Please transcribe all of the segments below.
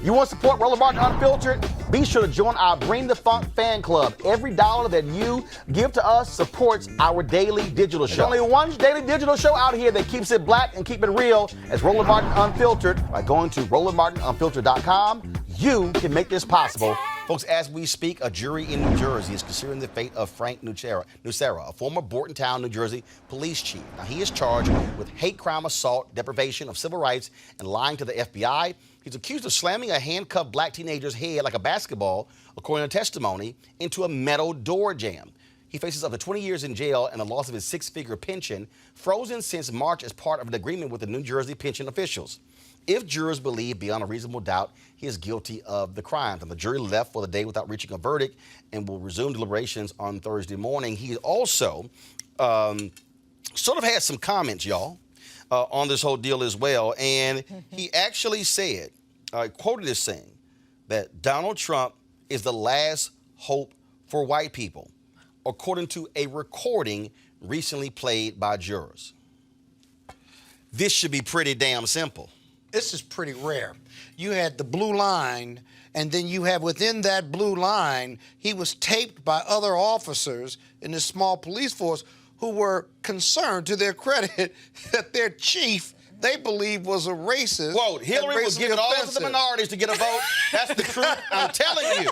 You want to support Roland Martin Unfiltered? Be sure to join our Bring the Funk fan club. Every dollar that you give to us supports our daily digital show. There's only one daily digital show out here that keeps it black and keep it real. It's Roland Martin Unfiltered. By going to RolandMartinUnfiltered.com, you can make this possible. Folks, as we speak, a jury in New Jersey is considering the fate of Frank Nucera, a former Bordentown, New Jersey police chief. Now, he is charged with hate crime assault, deprivation of civil rights, and lying to the FBI. He's accused of slamming a handcuffed black teenager's head like a basketball, according to testimony, into a metal door jamb. He faces up to 20 years in jail and the loss of his six-figure pension, frozen since March as part of an agreement with the New Jersey pension officials. If jurors believe beyond a reasonable doubt he is guilty of the crimes. And the jury left for the day without reaching a verdict and will resume deliberations on Thursday morning. He also sort of had some comments, y'all, on this whole deal as well. And he actually said, quoted as saying, that Donald Trump is the last hope for white people, according to a recording recently played by jurors. This should be pretty damn simple. This is pretty rare. You had the blue line, and then you have within that blue line, he was taped by other officers in this small police force who were concerned, to their credit, that their chief, they believe, was a racist. Whoa, Hillary was giving all of the minorities to get a vote. That's the truth. I'm telling you.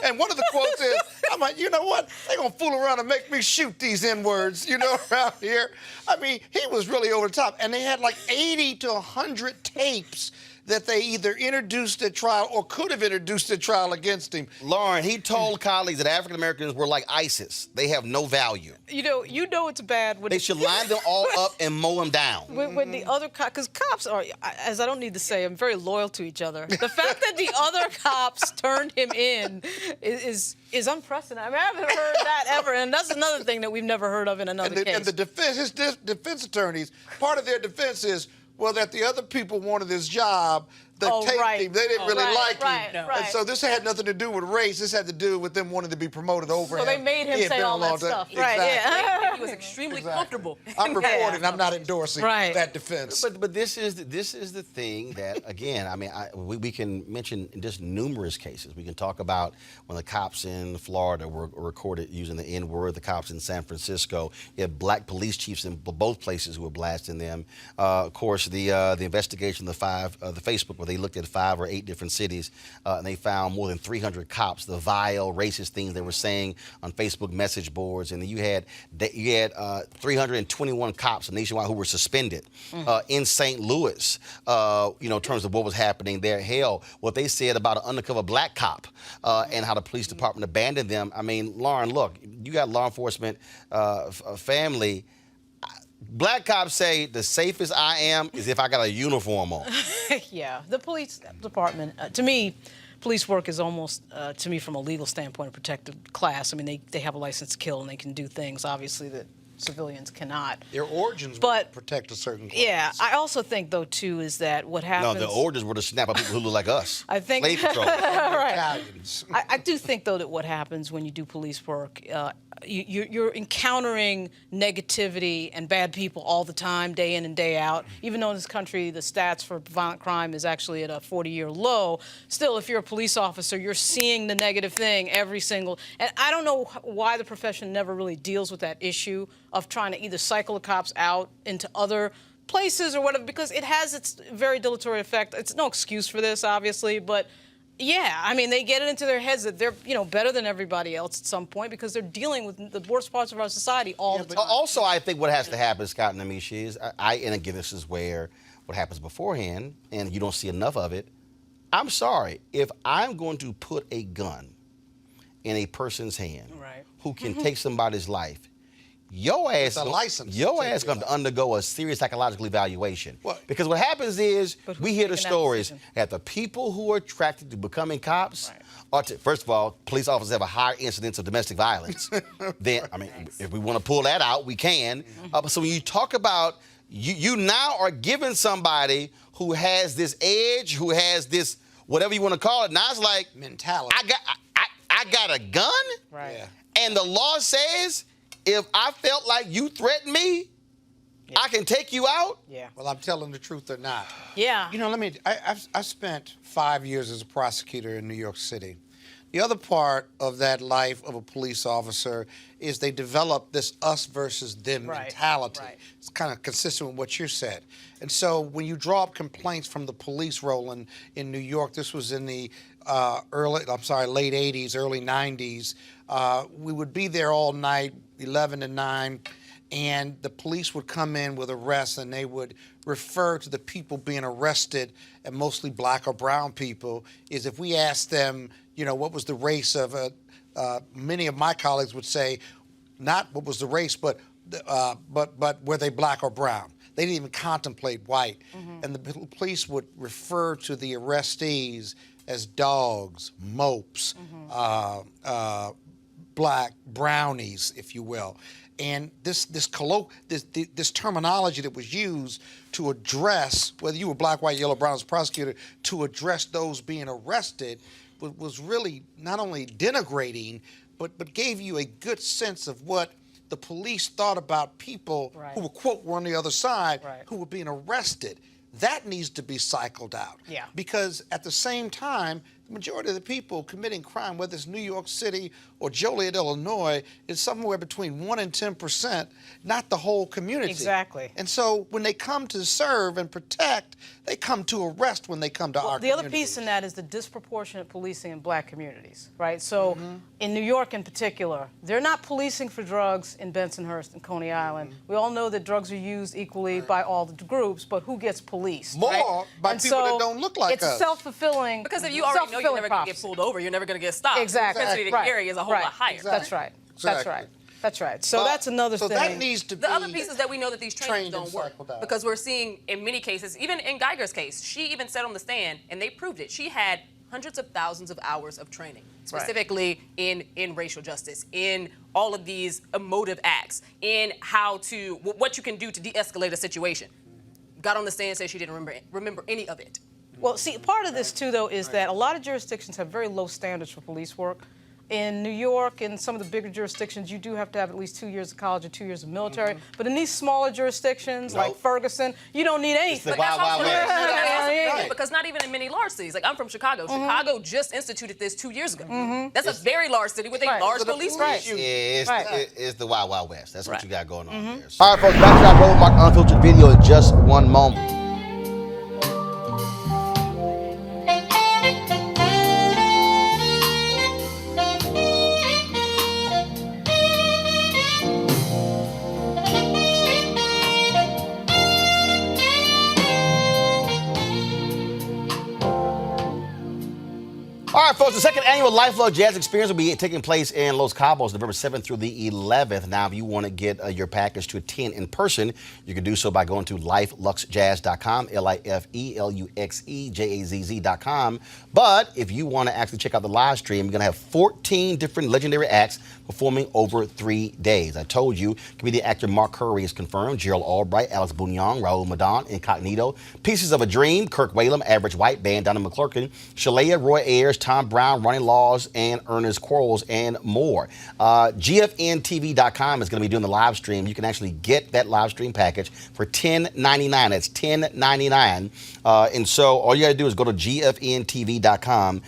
And one of the quotes is, I'm like, you know what? They're going to fool around and make me shoot these N-words, around here. I mean, he was really over the top. And they had like 80 to 100 tapes that they either introduced at trial or could have introduced at trial against him. Lauren, he told colleagues that African Americans were like ISIS. They have no value. You know it's bad when they should line them all up and mow them down. When the other cops, because cops are, as I don't need to say, I'm very loyal to each other. The fact that the other cops turned him in is unprecedented. I mean, I haven't heard that ever, and that's another thing that we've never heard of in another case. And the defense, his defense attorneys, part of their defense is, well, that the other people wanted this job, that taped him, they didn't really like him. And so this had nothing to do with race. This had to do with them wanting to be promoted over him. So they made him say all that stuff. Right, yeah. He was extremely comfortable. I'm reporting. I'm not endorsing that defense. But this is the thing that, again, I mean, we can mention just numerous cases. We can talk about when the cops in Florida were recorded using the N-word, the cops in San Francisco. You had black police chiefs in both places who were blasting them. Of course, the investigation, the Facebook, where they looked at 5 or 8 different cities, and they found more than 300 cops, the vile, racist things they were saying on Facebook message boards. And then you had 321 cops nationwide who were suspended in St. Louis, in terms of what was happening there. Hell, what they said about an undercover black cop and how the police department abandoned them. I mean, Lauren, look, you got law enforcement family. Black cops say the safest I am is if I got a uniform on. Yeah, the police department, to me, police work is almost, to me, from a legal standpoint, a protected class. I mean, they have a license to kill and they can do things, obviously, that civilians cannot. Their origins would protect a certain class. Yeah, I also think, though, too, is that what happens... No, the origins were to snap up people who look like us. I think... Slave patrol. Right. I do think, though, that what happens when you do police work, you're encountering negativity and bad people all the time, day in and day out. Even though in this country the stats for violent crime is actually at a 40-year low, still, if you're a police officer, you're seeing the negative thing every single... And I don't know why the profession never really deals with that issue of trying to either cycle the cops out into other places or whatever, because it has its very dilatory effect. It's no excuse for this, obviously, but... Yeah, I mean, they get it into their heads that they're, better than everybody else at some point because they're dealing with the worst parts of our society all the time. Also, I think what has to happen, Scott and Amisha, is, and again, this is where what happens beforehand, and you don't see enough of it. I'm sorry, if I'm going to put a gun in a person's hand who can take somebody's life, your ass going to undergo a serious psychological evaluation. What? Because what happens is we hear the stories that the people who are attracted to becoming cops are, first of all, police officers have a higher incidence of domestic violence. Then, I mean, if we want to pull that out, we can. So when you talk about, you now are giving somebody who has this edge, who has this, whatever you want to call it, now it's like, mentality. I got a gun? Right. And the law says, if I felt like you threatened me, I can take you out? Yeah. Well, I'm telling the truth or not. Yeah. You know, I spent 5 years as a prosecutor in New York City. The other part of that life of a police officer is they develop this us versus them mentality. Right. It's kind of consistent with what you said. And so when you draw up complaints from the police, Roland, in New York, this was in the late 80s, early 90s, we would be there all night, 11 to 9, and the police would come in with arrests, and they would refer to the people being arrested, and mostly black or brown people, is if we asked them, you know, what was the race of many of my colleagues would say, not what was the race, but were they black or brown? They didn't even contemplate white. And the police would refer to the arrestees as dogs, mopes, black brownies, if you will. And this terminology that was used to address, whether you were black, white, yellow, brown as a prosecutor, to address those being arrested was really not only denigrating, but gave you a good sense of what the police thought about people who were, quote, were on the other side, who were being arrested. That needs to be cycled out. Yeah. Because at the same time, the majority of the people committing crime, whether it's New York City or Joliet, Illinois, is somewhere between 1% and 10%, not the whole community. Exactly. And so when they come to serve and protect, they come to arrest when they come to our The other communities. piece in that is the disproportionate policing in black communities, right? So in New York in particular, they're not policing for drugs in Bensonhurst and Coney Island. We all know that drugs are used equally by all the groups, but who gets policed? More by And people so that don't look like it's us. self-fulfilling. Because if you already know you're never going to get pulled over, you're never going to get stopped. Exactly. The propensity to carry is a whole lot higher. Exactly. That's right. That's Exactly. right. That's right. So that's another so thing. that needs to be The other piece is that we know that these trainings trained and don't work cycled out. because we're seeing in many cases, even in Geiger's case, she even said on the stand, and they proved it, she had hundreds of thousands of hours of training, specifically in racial justice, in all of these emotive acts, in how to, what you can do to de-escalate a situation. Got on the stand and said she didn't remember any of it. Well, see, part of this, too, though, is that a lot of jurisdictions have very low standards for police work. In New York and some of the bigger jurisdictions, you do have to have at least 2 years of college and 2 years of military. But in these smaller jurisdictions, like Ferguson, you don't need anything. the Wild Wild West. Right. Because not even in many large cities. Like, I'm from Chicago. Chicago just instituted this 2 years ago. That's a very large city with a large police force. It's the Wild Wild West. That's what you got going on there. So. All right, folks, back to our Roland Martin Unfiltered video in just one moment. All right, folks, the second annual Luxe Jazz experience will be taking place in Los Cabos, November 7th through the 11th. Now, if you want to get your package to attend in person, you can do so by going to luxejazz.com, LIFELUXEJAZZ.com. But if you want to actually check out the live stream, you're going to have 14 different legendary acts performing over 3 days. I told you, comedian actor Mark Curry is confirmed, Gerald Albright, Alex Bouillon, Raul Madon, Incognito, Pieces of a Dream, Kirk Whalum, Average White Band, Donna McClurkin, Shalea, Roy Ayers, Tom Brown, Ronnie Laws, and Ernest Quarles, and more. GFNTV.com is going to be doing the live stream. You can actually get that live stream package for $10.99. That's $10.99. And so all you got to do is go to GFNTV.com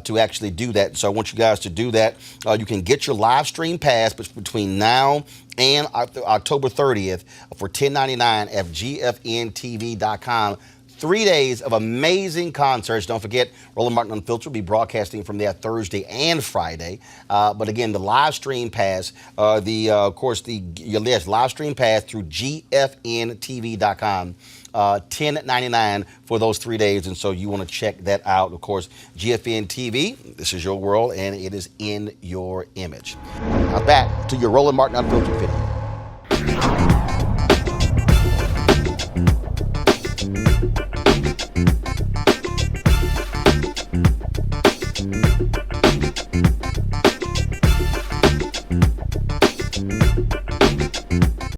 to actually do that. So I want you guys to do that. You can get your live stream pass between now and October 30th for $10.99 at GFNTV.com. 3 days of amazing concerts. Don't forget, Roland Martin Unfiltered will be broadcasting from there Thursday and Friday. But again, the live stream pass, live stream pass through GFNTV.com. $10.99 for those 3 days, and so you want to check that out. Of course, GFN TV, this is your world, and it is in your image. Now back to your Roland Martin Unfiltered video.